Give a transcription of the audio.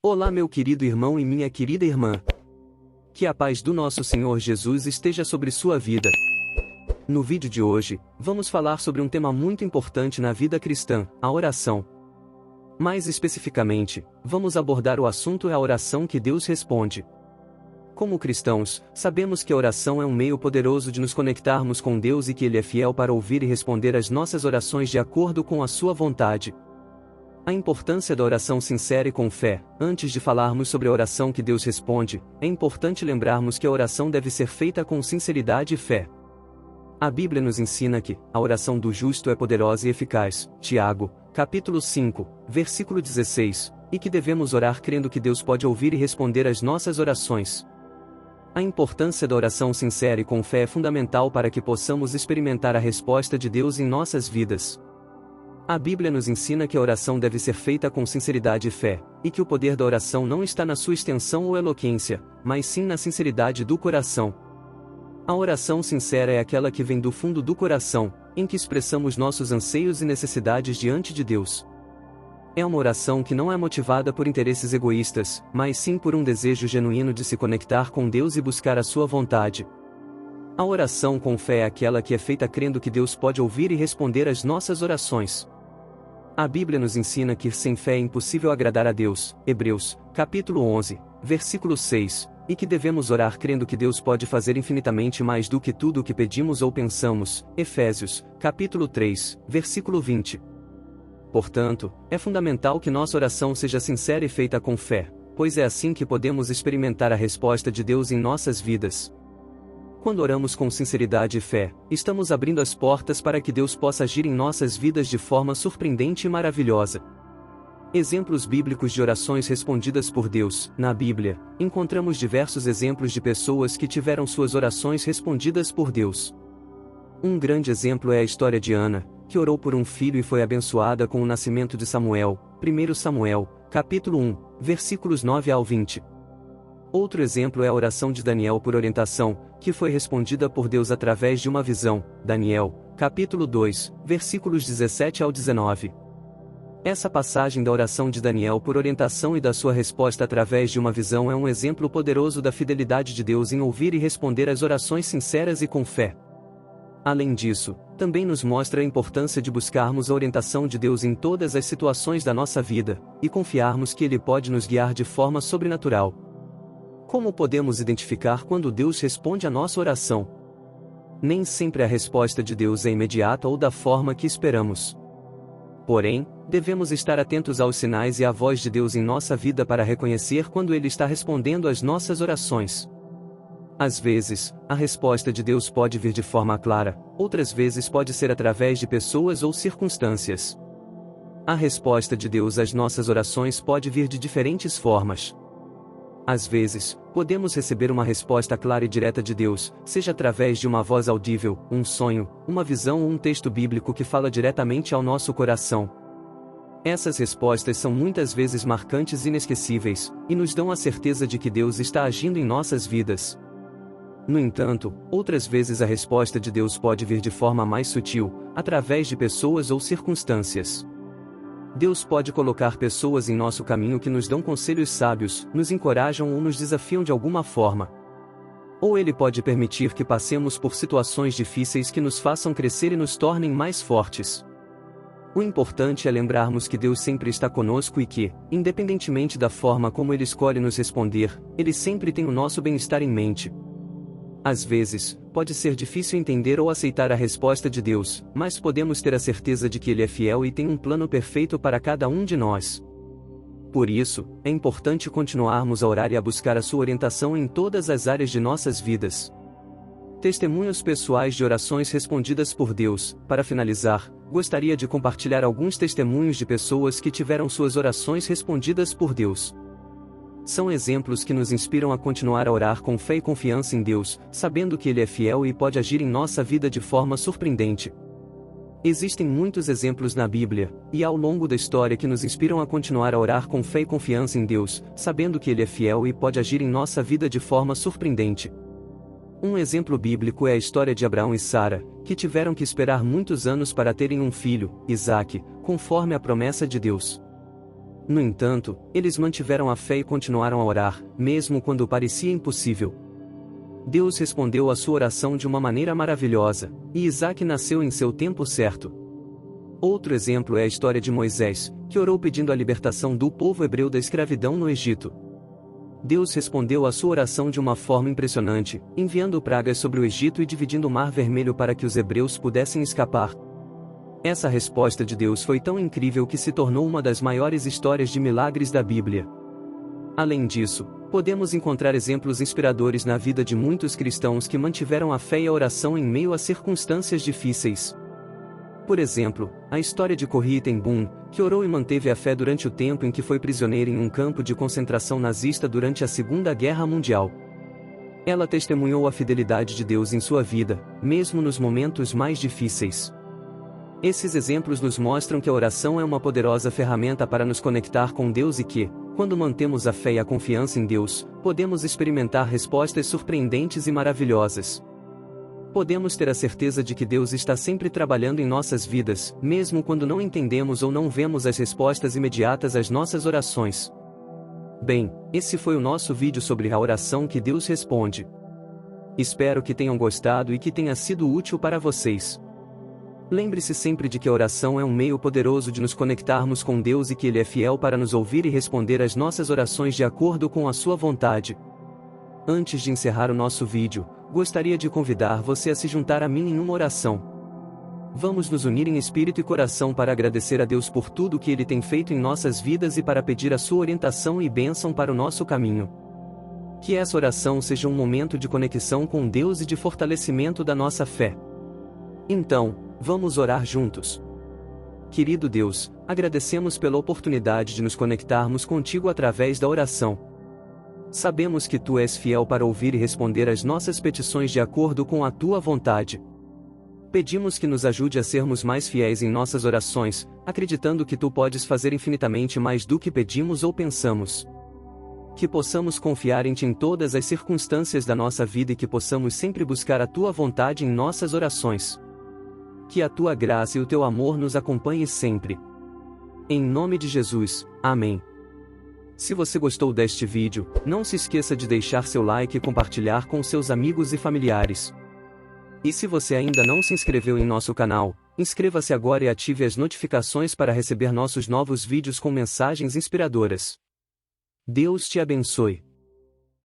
Olá, meu querido irmão e minha querida irmã. Que a paz do nosso Senhor Jesus esteja sobre sua vida. No vídeo de hoje, vamos falar sobre um tema muito importante na vida cristã, a oração. Mais especificamente, vamos abordar o assunto é a oração que Deus responde. Como cristãos, sabemos que a oração é um meio poderoso de nos conectarmos com Deus e que Ele é fiel para ouvir e responder às nossas orações de acordo com a sua vontade. A importância da oração sincera e com fé. Antes de falarmos sobre a oração que Deus responde, é importante lembrarmos que a oração deve ser feita com sinceridade e fé. A Bíblia nos ensina que a oração do justo é poderosa e eficaz, Tiago, capítulo 5, versículo 16, e que devemos orar crendo que Deus pode ouvir e responder às nossas orações. A importância da oração sincera e com fé é fundamental para que possamos experimentar a resposta de Deus em nossas vidas. A Bíblia nos ensina que a oração deve ser feita com sinceridade e fé, e que o poder da oração não está na sua extensão ou eloquência, mas sim na sinceridade do coração. A oração sincera é aquela que vem do fundo do coração, em que expressamos nossos anseios e necessidades diante de Deus. É uma oração que não é motivada por interesses egoístas, mas sim por um desejo genuíno de se conectar com Deus e buscar a sua vontade. A oração com fé é aquela que é feita crendo que Deus pode ouvir e responder às nossas orações. A Bíblia nos ensina que sem fé é impossível agradar a Deus, Hebreus, capítulo 11, versículo 6, e que devemos orar crendo que Deus pode fazer infinitamente mais do que tudo o que pedimos ou pensamos, Efésios, capítulo 3, versículo 20. Portanto, é fundamental que nossa oração seja sincera e feita com fé, pois é assim que podemos experimentar a resposta de Deus em nossas vidas. Quando oramos com sinceridade e fé, estamos abrindo as portas para que Deus possa agir em nossas vidas de forma surpreendente e maravilhosa. Exemplos bíblicos de orações respondidas por Deus. Na Bíblia, encontramos diversos exemplos de pessoas que tiveram suas orações respondidas por Deus. Um grande exemplo é a história de Ana, que orou por um filho e foi abençoada com o nascimento de Samuel, 1 Samuel, capítulo 1, versículos 9 ao 20. Outro exemplo é a oração de Daniel por orientação, que foi respondida por Deus através de uma visão, Daniel, capítulo 2, versículos 17 ao 19. Essa passagem da oração de Daniel por orientação e da sua resposta através de uma visão é um exemplo poderoso da fidelidade de Deus em ouvir e responder às orações sinceras e com fé. Além disso, também nos mostra a importância de buscarmos a orientação de Deus em todas as situações da nossa vida, e confiarmos que Ele pode nos guiar de forma sobrenatural. Como podemos identificar quando Deus responde à nossa oração? Nem sempre a resposta de Deus é imediata ou da forma que esperamos. Porém, devemos estar atentos aos sinais e à voz de Deus em nossa vida para reconhecer quando Ele está respondendo às nossas orações. Às vezes, a resposta de Deus pode vir de forma clara, outras vezes pode ser através de pessoas ou circunstâncias. A resposta de Deus às nossas orações pode vir de diferentes formas. Às vezes, podemos receber uma resposta clara e direta de Deus, seja através de uma voz audível, um sonho, uma visão ou um texto bíblico que fala diretamente ao nosso coração. Essas respostas são muitas vezes marcantes e inesquecíveis, e nos dão a certeza de que Deus está agindo em nossas vidas. No entanto, outras vezes a resposta de Deus pode vir de forma mais sutil, através de pessoas ou circunstâncias. Deus pode colocar pessoas em nosso caminho que nos dão conselhos sábios, nos encorajam ou nos desafiam de alguma forma. Ou Ele pode permitir que passemos por situações difíceis que nos façam crescer e nos tornem mais fortes. O importante é lembrarmos que Deus sempre está conosco e que, independentemente da forma como Ele escolhe nos responder, Ele sempre tem o nosso bem-estar em mente. Às vezes, pode ser difícil entender ou aceitar a resposta de Deus, mas podemos ter a certeza de que Ele é fiel e tem um plano perfeito para cada um de nós. Por isso, é importante continuarmos a orar e a buscar a sua orientação em todas as áreas de nossas vidas. Testemunhos pessoais de orações respondidas por Deus. Para finalizar, gostaria de compartilhar alguns testemunhos de pessoas que tiveram suas orações respondidas por Deus. São exemplos que nos inspiram a continuar a orar com fé e confiança em Deus, sabendo que Ele é fiel e pode agir em nossa vida de forma surpreendente. Existem muitos exemplos na Bíblia, e ao longo da história que nos inspiram a continuar a orar com fé e confiança em Deus, sabendo que Ele é fiel e pode agir em nossa vida de forma surpreendente. Um exemplo bíblico é a história de Abraão e Sara, que tiveram que esperar muitos anos para terem um filho, Isaque, conforme a promessa de Deus. No entanto, eles mantiveram a fé e continuaram a orar, mesmo quando parecia impossível. Deus respondeu à sua oração de uma maneira maravilhosa, e Isaac nasceu em seu tempo certo. Outro exemplo é a história de Moisés, que orou pedindo a libertação do povo hebreu da escravidão no Egito. Deus respondeu à sua oração de uma forma impressionante, enviando pragas sobre o Egito e dividindo o Mar Vermelho para que os hebreus pudessem escapar. Essa resposta de Deus foi tão incrível que se tornou uma das maiores histórias de milagres da Bíblia. Além disso, podemos encontrar exemplos inspiradores na vida de muitos cristãos que mantiveram a fé e a oração em meio a circunstâncias difíceis. Por exemplo, a história de Corrie ten Boom, que orou e manteve a fé durante o tempo em que foi prisioneira em um campo de concentração nazista durante a Segunda Guerra Mundial. Ela testemunhou a fidelidade de Deus em sua vida, mesmo nos momentos mais difíceis. Esses exemplos nos mostram que a oração é uma poderosa ferramenta para nos conectar com Deus e que, quando mantemos a fé e a confiança em Deus, podemos experimentar respostas surpreendentes e maravilhosas. Podemos ter a certeza de que Deus está sempre trabalhando em nossas vidas, mesmo quando não entendemos ou não vemos as respostas imediatas às nossas orações. Bem, esse foi o nosso vídeo sobre a oração que Deus responde. Espero que tenham gostado e que tenha sido útil para vocês. Lembre-se sempre de que a oração é um meio poderoso de nos conectarmos com Deus e que Ele é fiel para nos ouvir e responder às nossas orações de acordo com a sua vontade. Antes de encerrar o nosso vídeo, gostaria de convidar você a se juntar a mim em uma oração. Vamos nos unir em espírito e coração para agradecer a Deus por tudo que Ele tem feito em nossas vidas e para pedir a sua orientação e bênção para o nosso caminho. Que essa oração seja um momento de conexão com Deus e de fortalecimento da nossa fé. Então, vamos orar juntos. Querido Deus, agradecemos pela oportunidade de nos conectarmos contigo através da oração. Sabemos que Tu és fiel para ouvir e responder às nossas petições de acordo com a Tua vontade. Pedimos que nos ajude a sermos mais fiéis em nossas orações, acreditando que Tu podes fazer infinitamente mais do que pedimos ou pensamos. Que possamos confiar em Ti em todas as circunstâncias da nossa vida e que possamos sempre buscar a Tua vontade em nossas orações. Que a Tua graça e o Teu amor nos acompanhem sempre. Em nome de Jesus, amém. Se você gostou deste vídeo, não se esqueça de deixar seu like e compartilhar com seus amigos e familiares. E se você ainda não se inscreveu em nosso canal, inscreva-se agora e ative as notificações para receber nossos novos vídeos com mensagens inspiradoras. Deus te abençoe.